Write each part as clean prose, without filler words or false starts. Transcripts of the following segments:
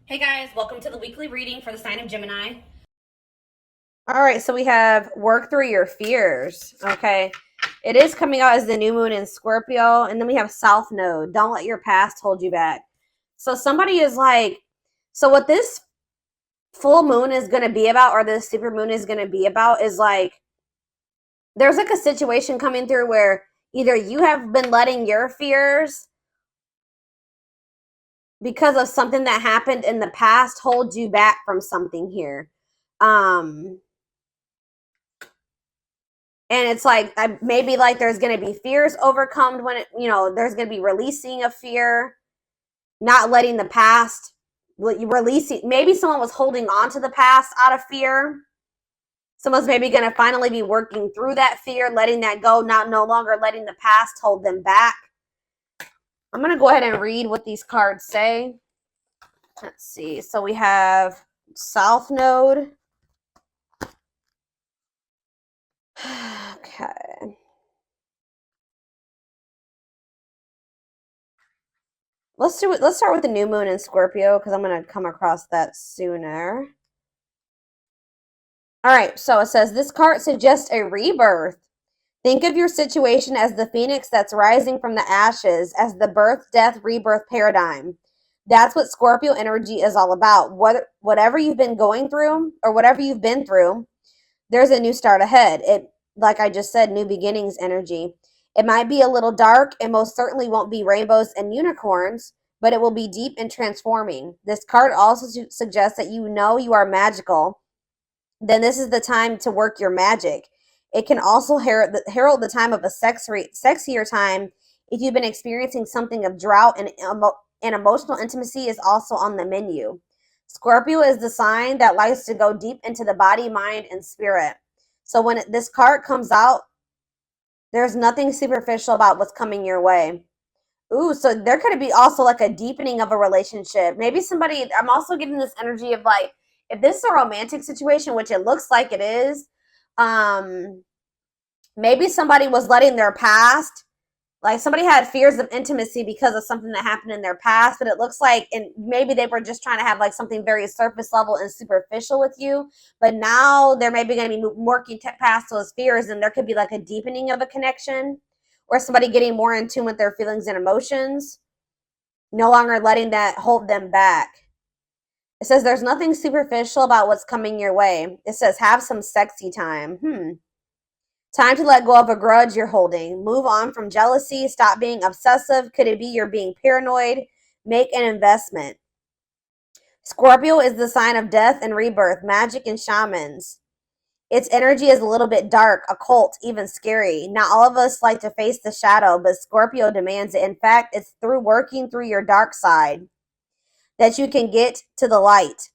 Hey guys, welcome to the weekly reading for the sign of Gemini. All right, so we have work through your fears. Okay. It is coming out as the new moon in Scorpio. And then we have South Node. Don't let your past hold you back. So somebody is like, so what this full moon is going to be about, or this super moon is going to be about, is like, there's like a situation coming through where either you have been letting your fears because of something that happened in the past hold you back from something here. And it's like maybe like there's going to be fears overcome when there's going to be releasing of fear, not letting the past releasing. Maybe someone was holding on to the past out of fear. Someone's maybe going to finally be working through that fear, letting that go, no longer letting the past hold them back. I'm going to go ahead and read what these cards say. Let's see. So we have South Node. Okay. Let's start with the new moon in Scorpio because I'm going to come across that sooner. All right, so it says this card suggests a rebirth. Think of your situation as the phoenix that's rising from the ashes, as the birth, death, rebirth paradigm. That's what Scorpio energy is all about. Whatever you've been going through or whatever you've been through, there's a new start ahead. It, like I just said, new beginnings energy. It might be a little dark and most certainly won't be rainbows and unicorns, but it will be deep and transforming. This card also suggests that you know you are magical. Then this is the time to work your magic. It can also herald the time of a sexier time if you've been experiencing something of drought, and emotional intimacy is also on the menu. Scorpio is the sign that likes to go deep into the body, mind, and spirit. So when this card comes out, there's nothing superficial about what's coming your way. Ooh, so there could be also like a deepening of a relationship. Maybe somebody, I'm also getting this energy of like, if this is a romantic situation, which it looks like it is, maybe somebody was letting their past, like somebody had fears of intimacy because of something that happened in their past, but it looks like, and maybe they were just trying to have like something very surface level and superficial with you, but now they're maybe going to be working past those fears, and there could be like a deepening of a connection, or somebody getting more in tune with their feelings and emotions, no longer letting that hold them back. It says there's nothing superficial about what's coming your way. It says have some sexy time. Time to let go of a grudge you're holding. Move on from jealousy. Stop being obsessive. Could it be you're being paranoid? Make an investment. Scorpio is the sign of death and rebirth, magic and shamans. Its energy is a little bit dark, occult, even scary. Not all of us like to face the shadow, but Scorpio demands it. In fact, it's through working through your dark side that you can get to the light.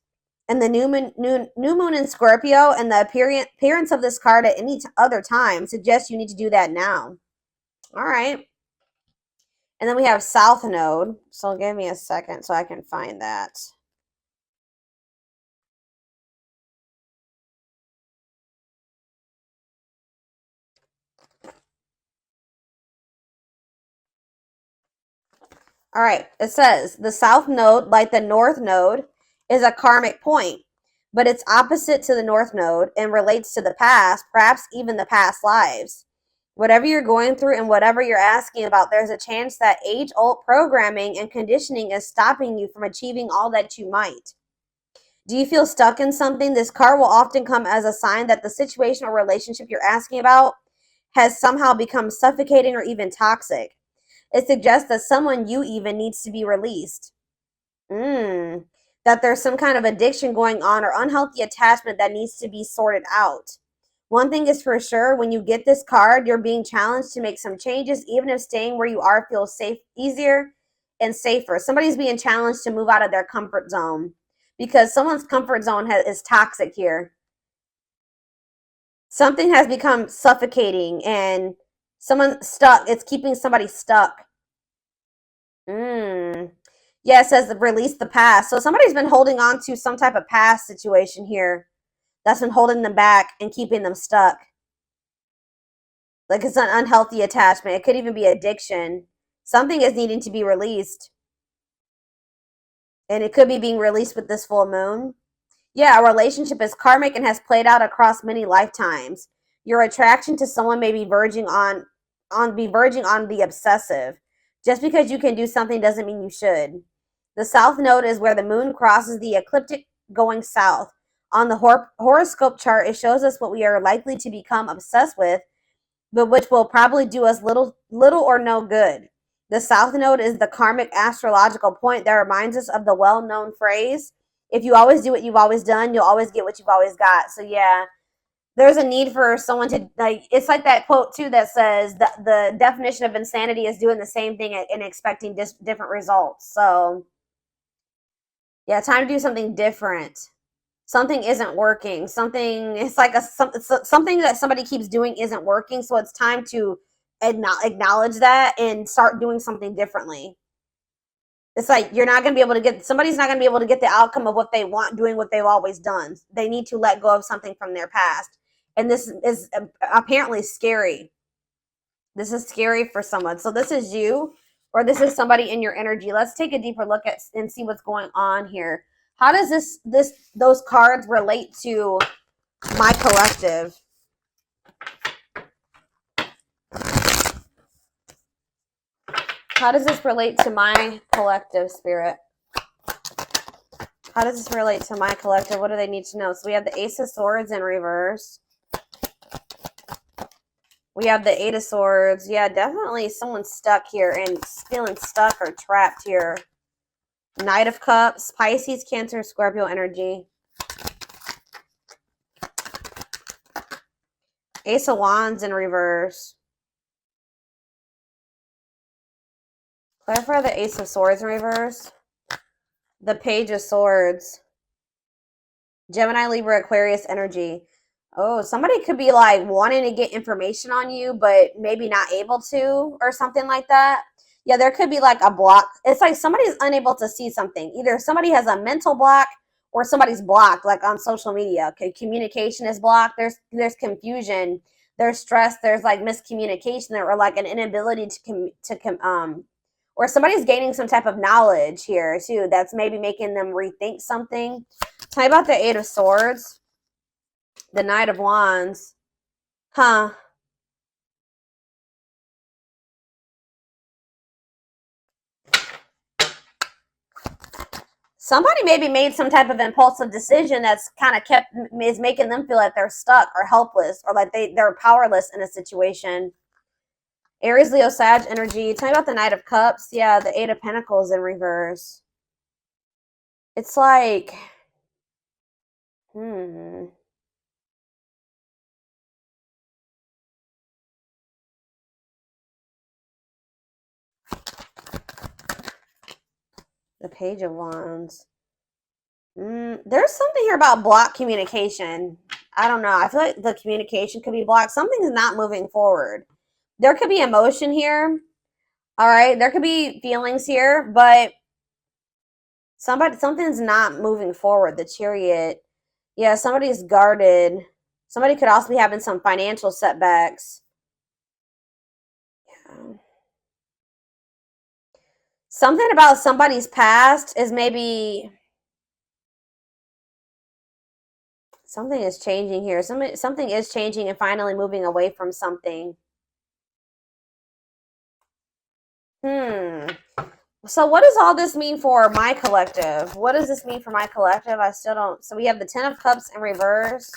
And the new moon in Scorpio and the appearance of this card at any other time suggests you need to do that now. All right. And then we have South Node. So give me a second so I can find that. All right. It says the South Node, like the North Node, is a karmic point, but it's opposite to the North Node and relates to the past, perhaps even the past lives. Whatever you're going through and whatever you're asking about, there's a chance that age-old programming and conditioning is stopping you from achieving all that you might. Do you feel stuck in something? This card will often come as a sign that the situation or relationship you're asking about has somehow become suffocating or even toxic. It suggests that someone you even needs to be released. That there's some kind of addiction going on or unhealthy attachment that needs to be sorted out. One thing is for sure, when you get this card, you're being challenged to make some changes, even if staying where you are feels safe, easier and safer. Somebody's being challenged to move out of their comfort zone because someone's comfort zone is toxic here. Something has become suffocating and someone stuck. It's keeping somebody stuck. Yeah, it says release the past. So somebody's been holding on to some type of past situation here that's been holding them back and keeping them stuck. Like it's an unhealthy attachment. It could even be addiction. Something is needing to be released. And it could be being released with this full moon. Yeah, a relationship is karmic and has played out across many lifetimes. Your attraction to someone may be verging on the obsessive. Just because you can do something doesn't mean you should. The south node is where the moon crosses the ecliptic going south. On the horoscope chart, it shows us what we are likely to become obsessed with, but which will probably do us little or no good. The south node is the karmic astrological point that reminds us of the well-known phrase, if you always do what you've always done, you'll always get what you've always got. So yeah, there's a need for someone to, like, it's like that quote too that says the definition of insanity is doing the same thing and expecting different results. So yeah, time to do something different. Something isn't working. Something, it's like something that somebody keeps doing isn't working, so it's time to acknowledge that and start doing something differently. It's like you're not going to be able to get, somebody's not going to be able to get the outcome of what they want doing what they've always done. They need to let go of something from their past. And this is apparently scary. This is scary for someone. So this is you, or this is somebody in your energy. Let's take a deeper look at and see what's going on here. How does those cards relate to my collective? How does this relate to my collective, Spirit? How does this relate to my collective? What do they need to know? So we have the Ace of Swords in reverse. We have the Eight of Swords. Yeah, definitely someone's stuck here and feeling stuck or trapped here. Knight of Cups, Pisces, Cancer, Scorpio energy. Ace of Wands in reverse. Clarify the Ace of Swords in reverse. The Page of Swords. Gemini, Libra, Aquarius energy. Oh, somebody could be like wanting to get information on you, but maybe not able to, or something like that. Yeah, there could be like a block. It's like somebody's unable to see something. Either somebody has a mental block or somebody's blocked, like on social media. Okay, communication is blocked. There's confusion. There's stress. There's like miscommunication, or like an inability or somebody's gaining some type of knowledge here too. That's maybe making them rethink something. Tell me about the Eight of Swords. The Knight of Wands. Huh. Somebody maybe made some type of impulsive decision that's kind of is making them feel like they're stuck or helpless, or like they're powerless in a situation. Aries, Leo, Sag energy. Tell me about the Knight of Cups. Yeah, the Eight of Pentacles in reverse. It's like, The Page of Wands. There's something here about blocked communication. I don't know. I feel like the communication could be blocked. Something's not moving forward. There could be emotion here. All right. There could be feelings here, but something's not moving forward. The Chariot. Yeah, somebody's guarded. Somebody could also be having some financial setbacks. Yeah. Something about somebody's past is maybe something is changing here. Something is changing and finally moving away from something. So what does all this mean for my collective? What does this mean for my collective? I still don't. So we have the Ten of Cups in reverse.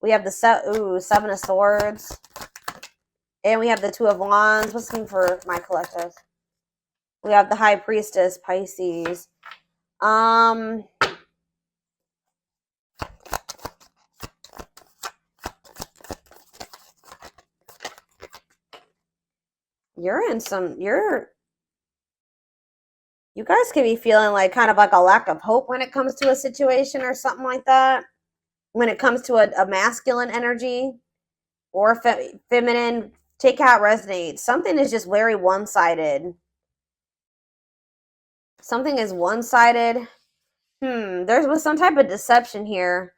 We have the Seven of Swords. And we have the Two of Wands. What's this mean for my collective? We have the High Priestess, Pisces. You guys could be feeling like kind of like a lack of hope when it comes to a situation or something like that. When it comes to a masculine energy or feminine, take out resonates. Something is just very one-sided. Something is one-sided. There was some type of deception here.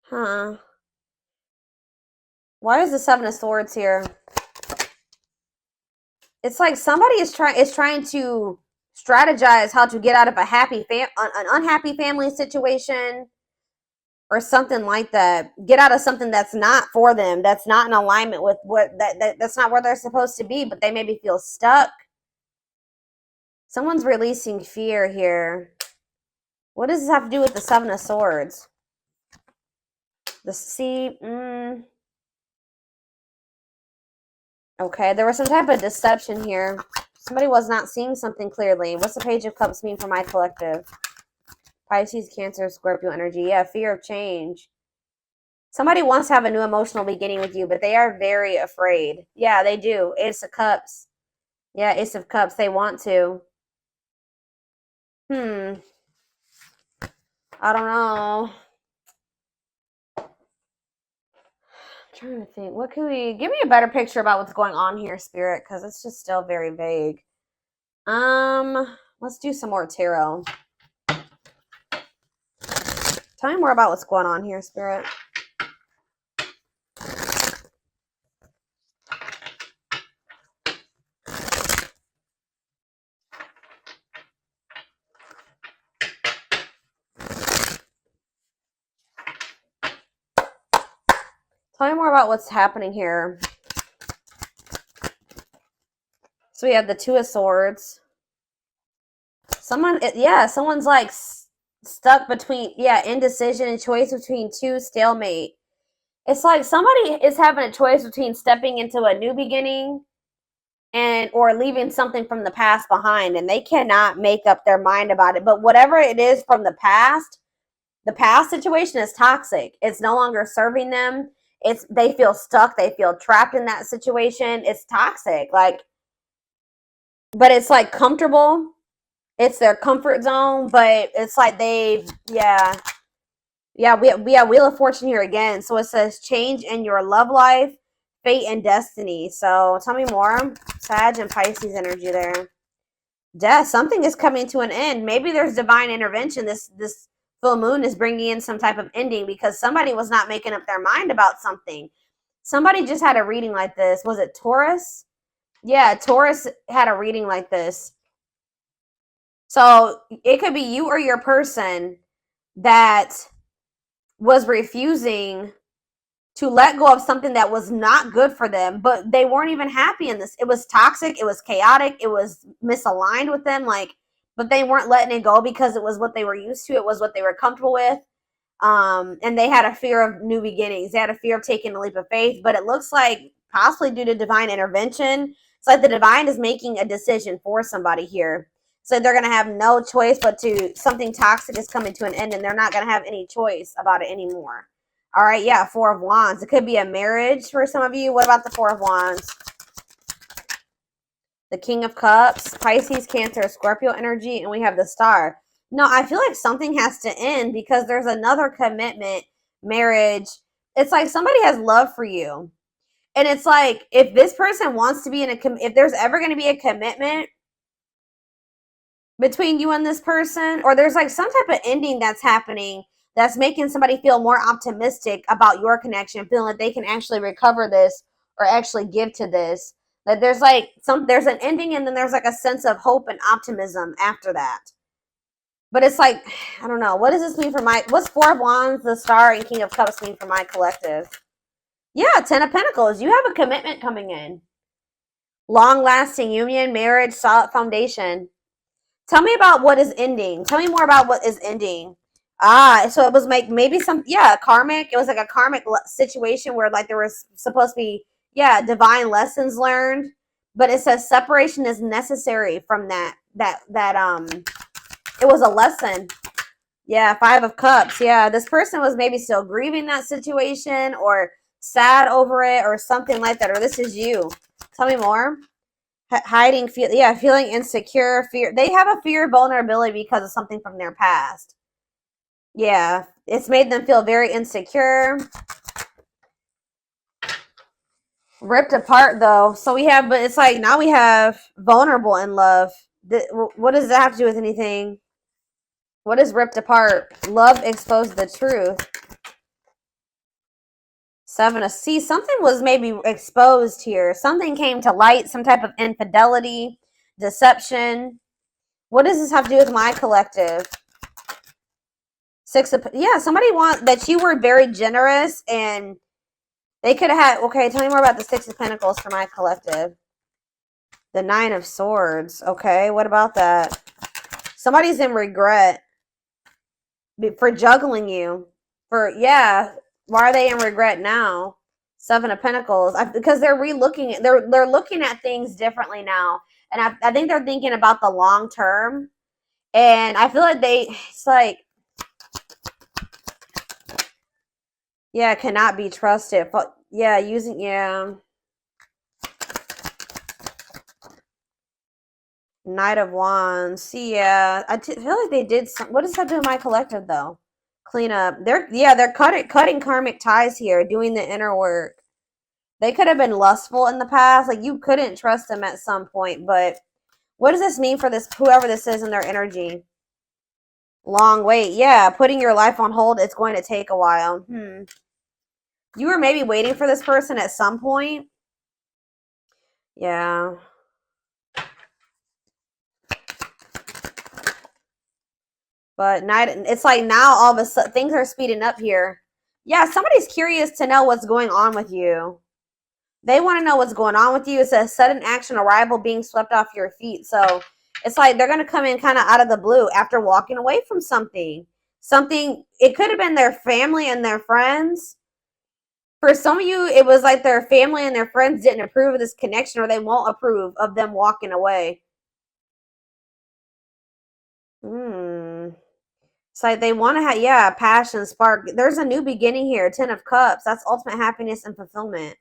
Huh. Why is the Seven of Swords here? It's like somebody is trying to strategize how to get out of an unhappy family situation or something like that. Get out of something that's not for them, that's not in alignment with that's not where they're supposed to be, but they maybe feel stuck. Someone's releasing fear here. What does this have to do with the Seven of Swords? The sea. Okay, there was some type of deception here. Somebody was not seeing something clearly. What's the Page of Cups mean for my collective? Pisces, Cancer, Scorpio energy. Yeah, fear of change. Somebody wants to have a new emotional beginning with you, but they are very afraid. Yeah, they do. Ace of Cups. Yeah, Ace of Cups. They want to. I don't know. I'm trying to think. What can we... Give me a better picture about what's going on here, Spirit, because it's just still very vague. Let's do some more tarot. Tell me more about what's going on here, Spirit. Tell me more about what's happening here. So we have the Two of Swords. Someone's like stuck between, indecision and choice between two, stalemate. It's like somebody is having a choice between stepping into a new beginning or leaving something from the past behind, and they cannot make up their mind about it. But whatever it is from the past situation is toxic. It's no longer serving them. They feel stuck. They feel trapped in that situation. It's toxic. But it's like comfortable. It's their comfort zone, but it's like Wheel of Fortune here again. So it says change in your love life, fate, and destiny. So tell me more. Sag and Pisces energy there. Death. Something is coming to an end. Maybe there's divine intervention. This full moon is bringing in some type of ending because somebody was not making up their mind about something. Somebody just had a reading like this. Was it Taurus? Yeah, Taurus had a reading like this. So it could be you or your person that was refusing to let go of something that was not good for them, but they weren't even happy in this. It was toxic. It was chaotic. It was misaligned with them. But they weren't letting it go because it was what they were used to. It was what they were comfortable with. And they had a fear of new beginnings. They had a fear of taking a leap of faith, but it looks like possibly due to divine intervention. It's like the divine is making a decision for somebody here. So they're going to have no choice but something toxic is coming to an end, and they're not going to have any choice about it anymore. All right, yeah, Four of Wands. It could be a marriage for some of you. What about the Four of Wands? The King of Cups, Pisces, Cancer, Scorpio energy, and we have the Star. No, I feel like something has to end because there's another commitment, marriage. It's like somebody has love for you. And it's like if this person wants to be if there's ever going to be a commitment between you and this person, or there's like some type of ending that's happening that's making somebody feel more optimistic about your connection, feeling like they can actually recover this or actually give to this. That there's an ending, and then there's like a sense of hope and optimism after that. But it's like, I don't know. What does this mean for what's Four of Wands, the Star, and King of Cups mean for my collective? Yeah, Ten of Pentacles. You have a commitment coming in. Long-lasting union, marriage, solid foundation. Tell me about what is ending. Tell me more about what is ending. So it was maybe karmic. It was like a karmic situation where like there was supposed to be, divine lessons learned. But it says separation is necessary from that it was a lesson. Yeah, Five of Cups. Yeah, this person was maybe still grieving that situation or sad over it or something like that. Or this is you. Tell me more. Hiding, feeling insecure, fear. They have a fear of vulnerability because of something from their past. Yeah, it's made them feel very insecure. Ripped apart, though. So but it's like now we have vulnerable in love. What does that have to do with anything? What is ripped apart? Love exposed the truth. See, something was maybe exposed here. Something came to light, some type of infidelity, deception. What does this have to do with my collective? Yeah, somebody that you were very generous and they could have had, okay, tell me more about the Six of Pentacles for my collective. The Nine of Swords. Okay, what about that? Somebody's in regret for juggling you. Yeah, why are they in regret now? Seven of Pentacles. Because they're relooking, they're looking at things differently now. And I think they're thinking about the long term. And I feel like it's like, yeah, cannot be trusted. Yeah, yeah. Knight of Wands. See, yeah, I feel like they did some. What does that do with my collective though? Clean up. They're cutting karmic ties here, doing the inner work. They could have been lustful in the past. Like you couldn't trust them at some point. But what does this mean for this whoever this is in their energy? Long wait. Yeah, putting your life on hold. It's going to take a while. You were maybe waiting for this person at some point. Yeah. But it's like now all of a sudden things are speeding up here. Yeah, somebody's curious to know what's going on with you. They want to know what's going on with you. It's a sudden action arrival being swept off your feet. So it's like they're going to come in kind of out of the blue after walking away from something. It could have been their family and their friends. For some of you, it was like their family and their friends didn't approve of this connection or they won't approve of them walking away. It's like they want to have, yeah, passion, spark. There's a new beginning here. Ten of Cups. That's ultimate happiness and fulfillment.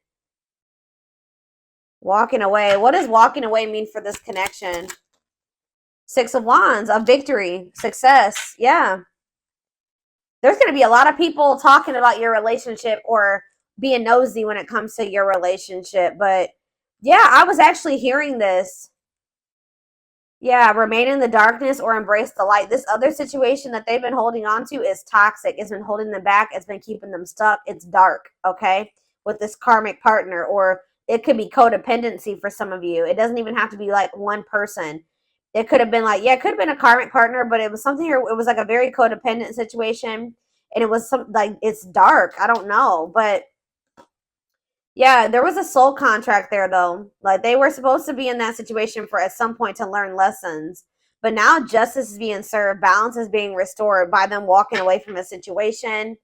Walking away. What does walking away mean for this connection? Six of Wands. A victory. Success. Yeah. There's going to be a lot of people talking about your relationship or being nosy when it comes to your relationship. But yeah, I was actually hearing this. Yeah, remain in the darkness or embrace the light. This other situation that they've been holding on to is toxic. It's been holding them back. It's been keeping them stuck. It's dark, okay, with this karmic partner. Or it could be codependency for some of you. It doesn't even have to be like one person. It could have been like, yeah, it could have been a karmic partner, but it was something here. It was like a very codependent situation. And it was it's dark. I don't know. But yeah, there was a soul contract there though. Like they were supposed to be in that situation for at some point to learn lessons. But now justice is being served, balance is being restored by them walking away from a situation.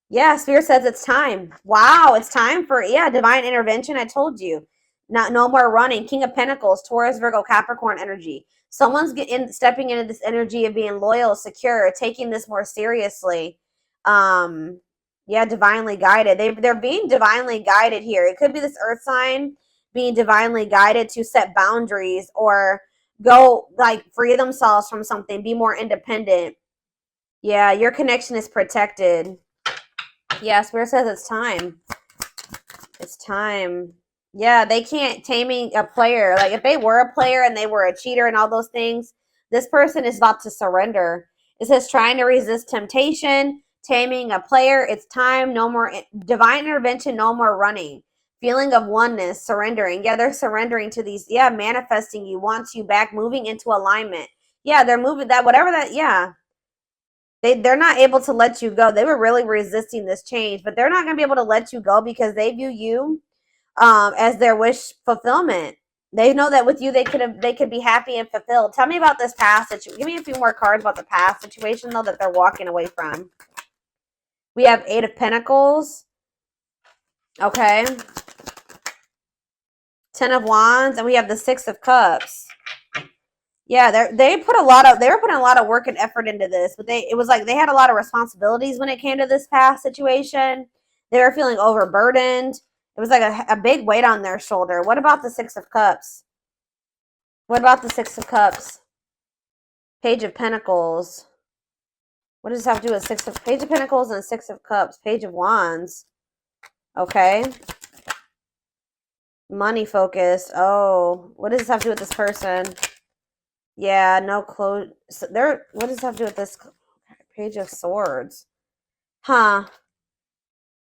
Yeah, Spirit says it's time. Wow, it's time for divine intervention. I told you. No more running. King of Pentacles, Taurus, Virgo, Capricorn energy. Someone's stepping into this energy of being loyal, secure, taking this more seriously. Yeah, divinely guided. They're being divinely guided here. It could be this earth sign being divinely guided to set boundaries or go like free themselves from something, be more independent. Yeah, your connection is protected. Yeah, Spirit says it's time. It's time. Yeah, they can't taming a player. Like if they were a player and they were a cheater and all those things, this person is about to surrender. It says trying to resist temptation, taming a player. It's time. No more divine intervention. No more running. Feeling of oneness, surrendering. Yeah, they're surrendering to these. Yeah, manifesting you, wants you back, moving into alignment. Yeah, they're moving that, whatever that, yeah. They're not able to let you go. They were really resisting this change, but they're not going to be able to let you go because they view you as their wish fulfillment. They know that with you they could be happy and fulfilled. Tell me about this past situation. Give me a few more cards about the past situation though that they're walking away from. We have Eight of Pentacles. Okay. Ten of Wands, and we have the Six of Cups. Yeah, they were putting a lot of work and effort into this, but it was like they had a lot of responsibilities when it came to this past situation. They were feeling overburdened. It was like a big weight on their shoulder. What about the Six of Cups? What about the Six of Cups? Page of Pentacles. What does this have to do with Page of Pentacles and Six of Cups? Page of Wands. Okay. Money focused. Oh, what does this have to do with this person? Yeah, no clothes. So what does this have to do with this? Page of Swords. Huh.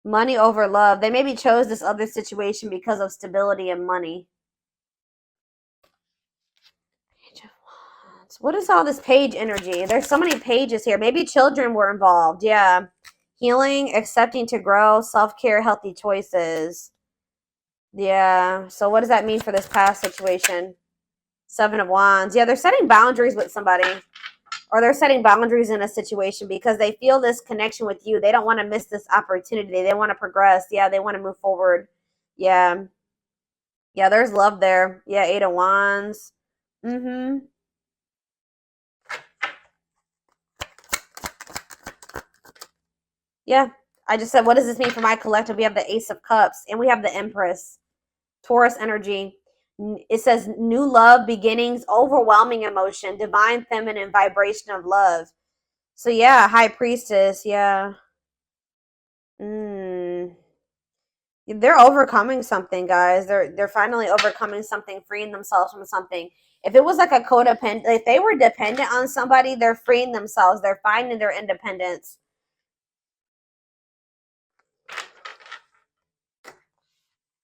Money over love. They maybe chose this other situation because of stability and money. Page of Wands. What is all this page energy? There's so many pages here. Maybe children were involved. Yeah. Healing, accepting to grow, self-care, healthy choices. Yeah. So what does that mean for this past situation? Seven of Wands. Yeah, they're setting boundaries with somebody. Or they're setting boundaries in a situation because they feel this connection with you. They don't want to miss this opportunity. They want to progress. Yeah, they want to move forward. Yeah. Yeah, there's love there. Yeah, Eight of Wands. Mm-hmm. Yeah. I just said, what does this mean for my collective? We have the Ace of Cups and we have the Empress. Taurus energy. It says new love, beginnings, overwhelming emotion, divine feminine vibration of love. So yeah, High Priestess. Yeah. They're overcoming something, guys. They're finally overcoming something, freeing themselves from something. If it was like a codependent, if they were dependent on somebody, they're freeing themselves. They're finding their independence.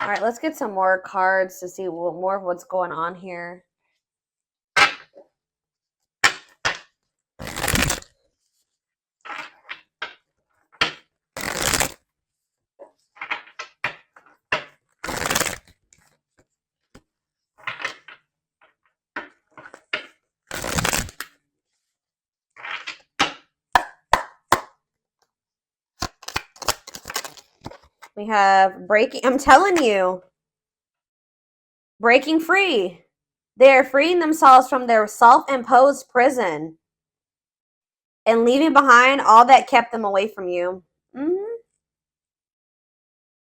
All right, let's get some more cards to see more of what's going on here. We have breaking. I'm telling you, breaking free. They're freeing themselves from their self-imposed prison and leaving behind all that kept them away from you.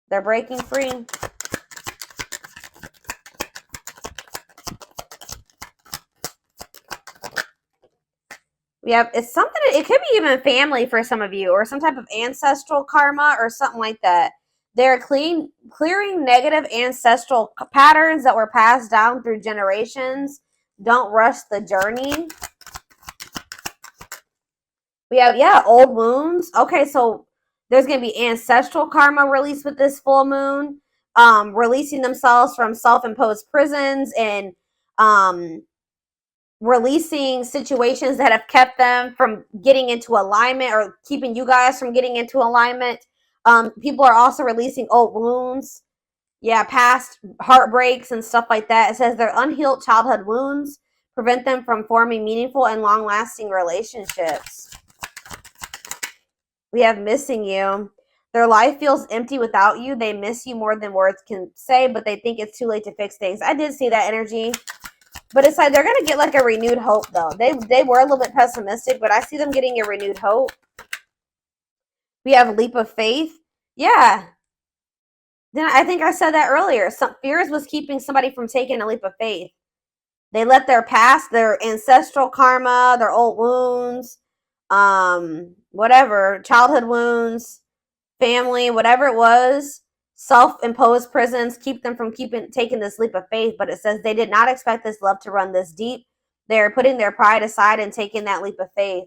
They're breaking free. We have, it's something, it could be even family for some of you, or some type of ancestral karma or something like that. They're clearing negative ancestral patterns that were passed down through generations. Don't rush the journey. We have, yeah, old wounds. Okay, so there's going to be ancestral karma released with this full moon. Releasing themselves from self-imposed prisons and releasing situations that have kept them from getting into alignment or keeping you guys from getting into alignment. People are also releasing old wounds. Yeah, past heartbreaks and stuff like that. It says their unhealed childhood wounds prevent them from forming meaningful and long-lasting relationships. We have missing you. Their life feels empty without you. They miss you more than words can say, but they think it's too late to fix things. I did see that energy. But it's like they're going to get like a renewed hope, though. They were a little bit pessimistic, but I see them getting a renewed hope. We have a leap of faith. Yeah. Then I think I said that earlier. Some fears was keeping somebody from taking a leap of faith. They let their past, their ancestral karma, their old wounds, whatever, childhood wounds, family, whatever it was, self-imposed prisons keep them from taking this leap of faith. But it says they did not expect this love to run this deep. They're putting their pride aside and taking that leap of faith.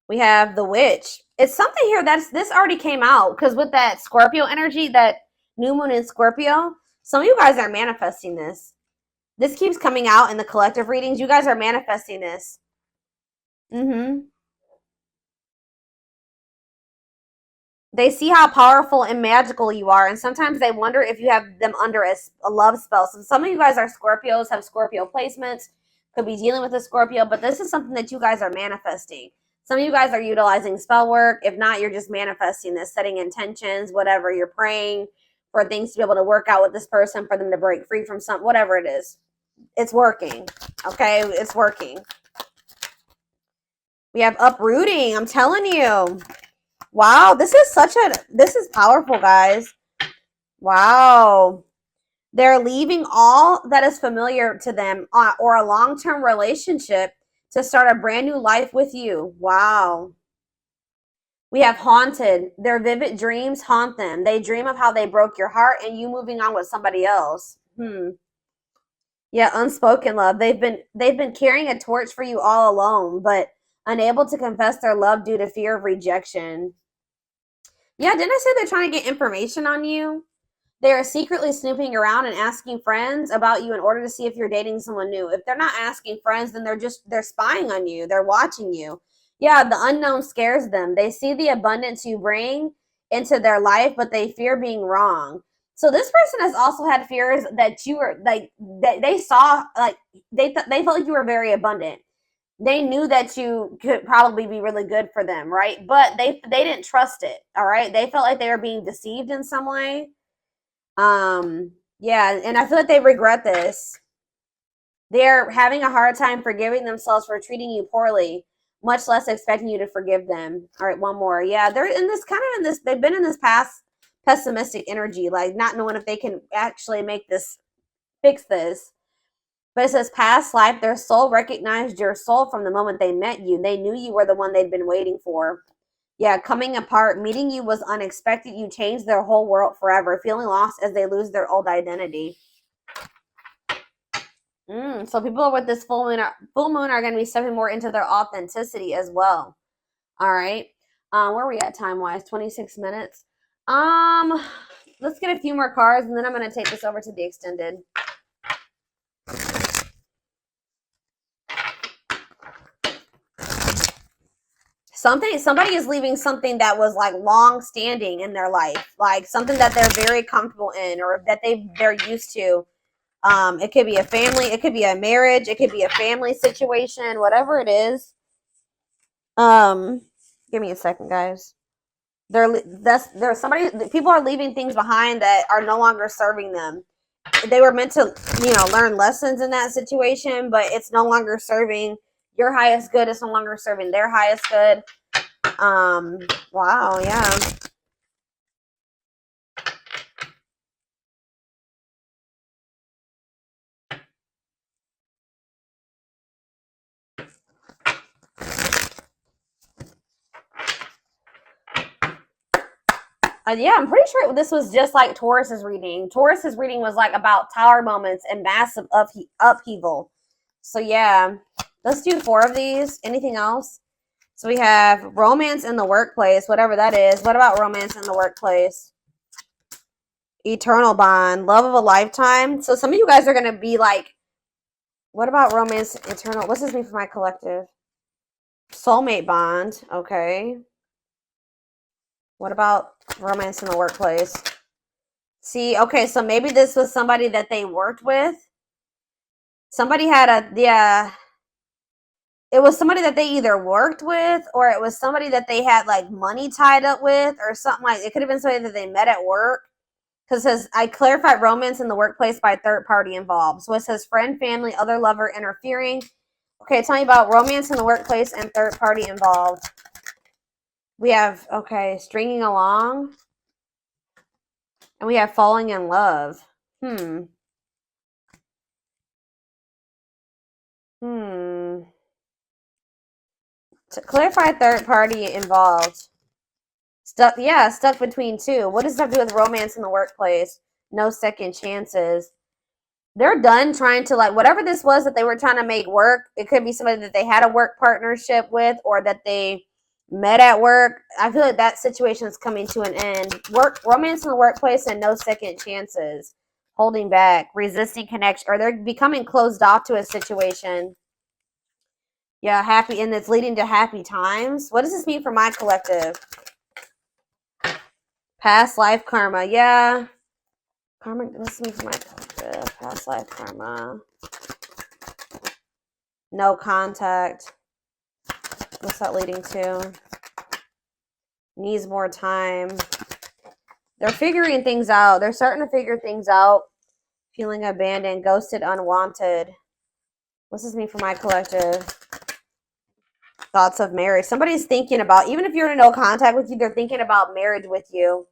We have the witch. It's something here this already came out, because with that Scorpio energy, that new moon in Scorpio, some of you guys are manifesting this. This keeps coming out in the collective readings. You guys are manifesting this. They see how powerful and magical you are, and sometimes they wonder if you have them under a love spell. So some of you guys are Scorpios, have Scorpio placements, could be dealing with a Scorpio, but this is something that you guys are manifesting. Some of you guys are utilizing spell work. If not, you're just manifesting this, setting intentions, whatever. You're praying for things to be able to work out with this person, for them to break free from something, whatever it is. It's working, okay? It's working. We have uprooting. I'm telling you. Wow, this is powerful, guys. Wow. They're leaving all that is familiar to them or a long-term relationship to start a brand new life with you. Wow. We have haunted. Their vivid dreams haunt them. They dream of how they broke your heart and you moving on with somebody else. Yeah, unspoken love. They've been carrying a torch for you all alone, but unable to confess their love due to fear of rejection. Yeah, didn't I say they're trying to get information on you? They are secretly snooping around and asking friends about you in order to see if you're dating someone new. If they're not asking friends, then they're spying on you. They're watching you. Yeah, the unknown scares them. They see the abundance you bring into their life, but they fear being wrong. So this person has also had fears that you were like that they saw like they felt like you were very abundant. They knew that you could probably be really good for them, right? But they didn't trust it. All right, they felt like they were being deceived in some way. Yeah, and I feel like they regret this. They're having a hard time forgiving themselves for treating you poorly, much less expecting you to forgive them. All right, one more. Yeah, they're in this kind of in this, they've been in this past pessimistic energy, like not knowing if they can actually make this, fix this. But it says past life, their soul recognized your soul from the moment they met you. They knew you were the one they'd been waiting for. Yeah, coming apart, meeting you was unexpected. You changed their whole world forever, feeling lost as they lose their old identity. So people with this full moon are going to be stepping more into their authenticity as well. All right. Where are we at time-wise? 26 minutes. Let's get a few more cards, and then I'm going to take this over to the extended. Somebody is leaving something that was like long standing in their life, like something that they're very comfortable in or that they're used to. It could be a family, it could be a marriage, it could be a family situation, whatever it is. Give me a second, guys. People are leaving things behind that are no longer serving them. They were meant to, learn lessons in that situation, but it's no longer serving your highest good. It's no longer serving their highest good. Wow, yeah. Yeah, I'm pretty sure this was just like Taurus's reading. Taurus's reading was like about tower moments and massive upheaval. So yeah, let's do 4 of these. Anything else? So we have romance in the workplace, whatever that is. What about romance in the workplace? Eternal bond, love of a lifetime. So some of you guys are going to be like, what about romance, eternal? What's this mean for my collective? Soulmate bond. Okay. What about romance in the workplace? See, okay, so maybe this was somebody that they worked with. Somebody had it was somebody that they either worked with or it was somebody that they had like money tied up with or something like, it could have been somebody that they met at work. Because it says, I clarified romance in the workplace by third party involved. So it says friend, family, other lover interfering. Okay, tell me about romance in the workplace and third party involved. We have, okay, stringing along. And we have falling in love. To clarify third party involved. Stuck between two. What does that have to do with romance in the workplace? No second chances. They're done trying to, like, whatever this was that they were trying to make work. It could be somebody that they had a work partnership with or that they met at work. I feel like that situation is coming to an end. Romance in the workplace and no second chances. Holding back, resisting connection, or they're becoming closed off to a situation. Yeah, happy, and it's leading to happy times. What does this mean for my collective? Past life karma. Yeah. Karma, what's this mean for my collective? Past life karma. No contact. What's that leading to? Needs more time. They're figuring things out. They're starting to figure things out. Feeling abandoned, ghosted, unwanted. What's this mean for my collective? Thoughts of marriage. Somebody's thinking about, even if you're in no contact with you, they're thinking about marriage with you.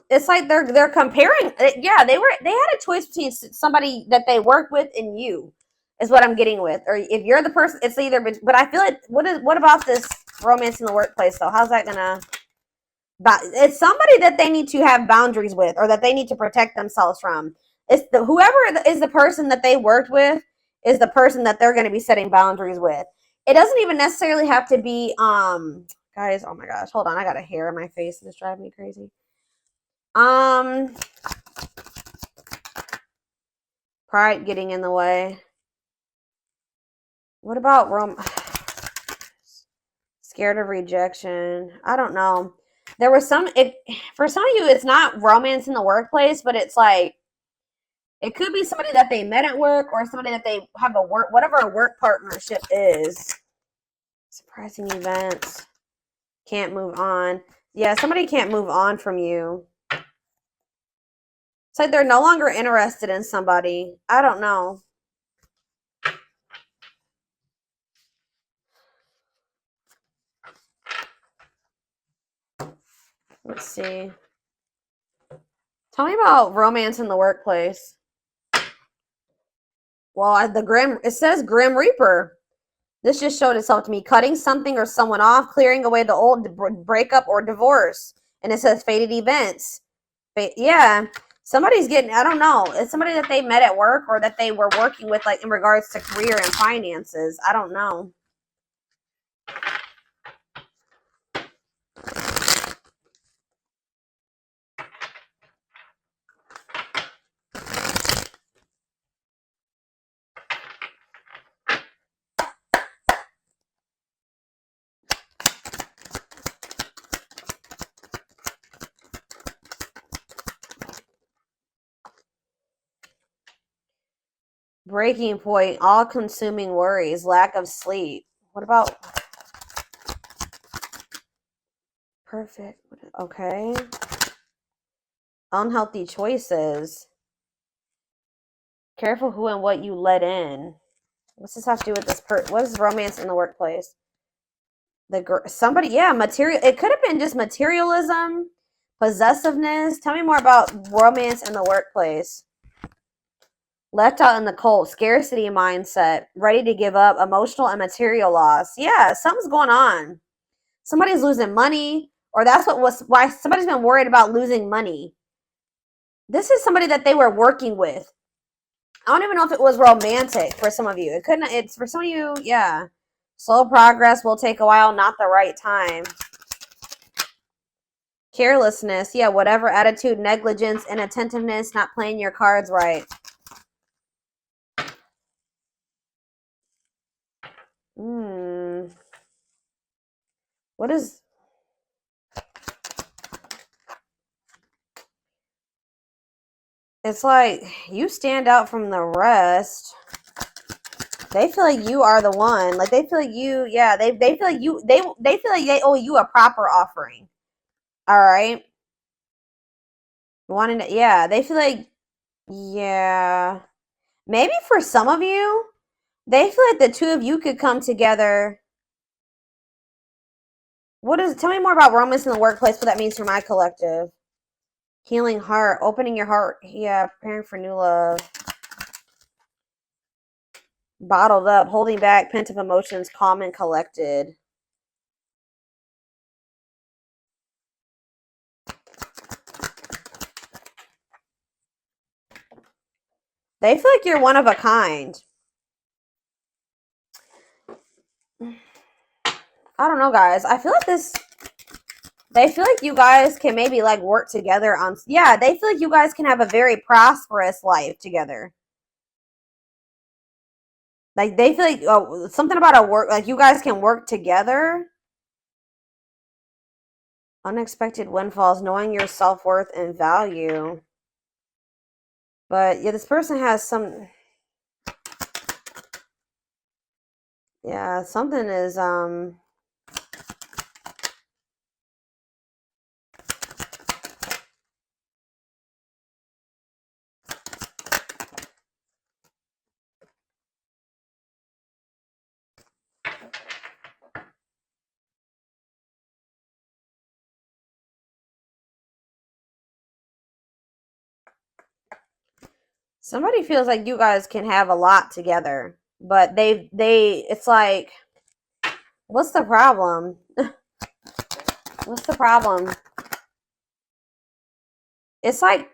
It's like they're comparing. Yeah, they had a choice between somebody that they work with and you, is what I'm getting with. Or if you're the person, it's either. But I feel like what about this romance in the workplace though? How's that gonna? But it's somebody that they need to have boundaries with, or that they need to protect themselves from. It's whoever is the person that they worked with is the person that they're going to be setting boundaries with. It doesn't even necessarily have to be, guys, oh my gosh, hold on. I got a hair in my face and it's driving me crazy. Pride getting in the way. What about scared of rejection? I don't know. There was for some of you, it's not romance in the workplace, but it's like, it could be somebody that they met at work or somebody that they have whatever a work partnership is. Surprising events. Can't move on. Yeah, somebody can't move on from you. It's like they're no longer interested in somebody. I don't know. Let's see. Tell me about romance in the workplace. Well, it says Grim Reaper. This just showed itself to me. Cutting something or someone off, clearing away the old, breakup or divorce. And it says fated events. Yeah. Somebody's getting, I don't know. It's somebody that they met at work or that they were working with, like in regards to career and finances. I don't know. Breaking point, all-consuming worries, lack of sleep. What about perfect? Okay. Unhealthy choices. Careful who and what you let in. What's this have to do with this what is romance in the workplace? Somebody, yeah, material. It could have been just materialism, possessiveness. Tell me more about romance in the workplace. Left out in the cold, scarcity mindset, ready to give up, emotional and material loss. Yeah, something's going on. Somebody's losing money, or that's why somebody's been worried about losing money. This is somebody that they were working with. I don't even know if it was romantic for some of you. It's for some of you, yeah. Slow progress will take a while, not the right time. Carelessness, yeah, whatever attitude, negligence, inattentiveness, not playing your cards right. What is... It's like you stand out from the rest. They feel like you are the one. Like they feel like you, yeah, they feel like you, they feel like they owe you a proper offering. All right. Wanting to, yeah, they feel like, yeah. Maybe for some of you, they feel like the two of you could come together. Tell me more about romance in the workplace, what that means for my collective. Healing heart, opening your heart. Yeah, preparing for new love. Bottled up, holding back, pent up emotions, calm and collected. They feel like you're one of a kind. I don't know, guys. I feel like they feel like you guys can maybe like work together on, yeah, they feel like you guys can have a very prosperous life together. Like they feel like something about a work, like you guys can work together. Unexpected windfalls, knowing your self-worth and value. But yeah, this person has some, yeah, something is somebody feels like you guys can have a lot together, but it's like, what's the problem? What's the problem? It's like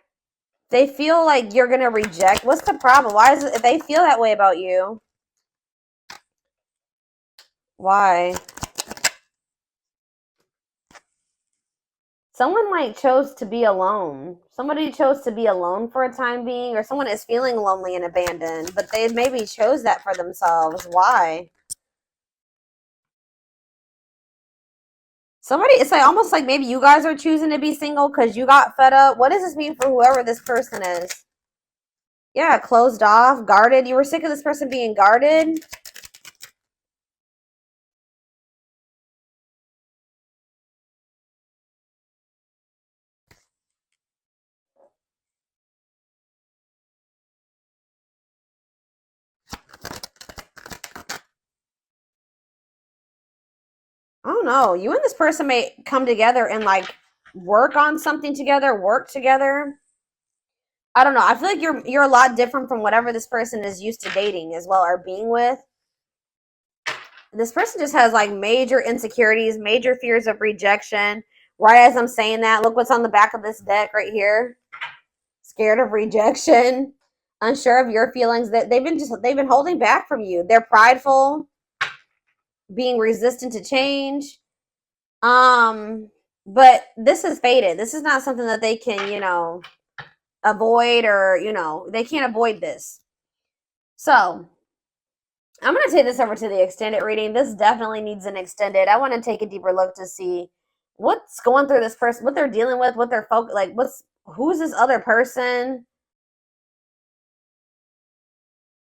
They feel like you're going to reject. What's the problem? Why is it if they feel that way about you? Why? Someone like chose to be alone. Somebody chose to be alone for a time being, or someone is feeling lonely and abandoned, but they maybe chose that for themselves. Why? Somebody, it's like almost like maybe you guys are choosing to be single because you got fed up. What does this mean for whoever this person is? Yeah, closed off, guarded. You were sick of this person being guarded. I don't know. You and this person may come together and like work on something together, work together. I don't know. I feel like you're a lot different from whatever this person is used to dating as well or being with. This person just has like major insecurities, major fears of rejection. Right as I'm saying that, look what's on the back of this deck right here. Scared of rejection, unsure of your feelings. That they've been holding back from you. They're prideful, being resistant to change. But this is fated. This is not something that they can, avoid, or, they can't avoid this. So I'm going to take this over to the extended reading. This definitely needs an extended. I want to take a deeper look to see what's going through this person, what they're dealing with, what they're who's this other person?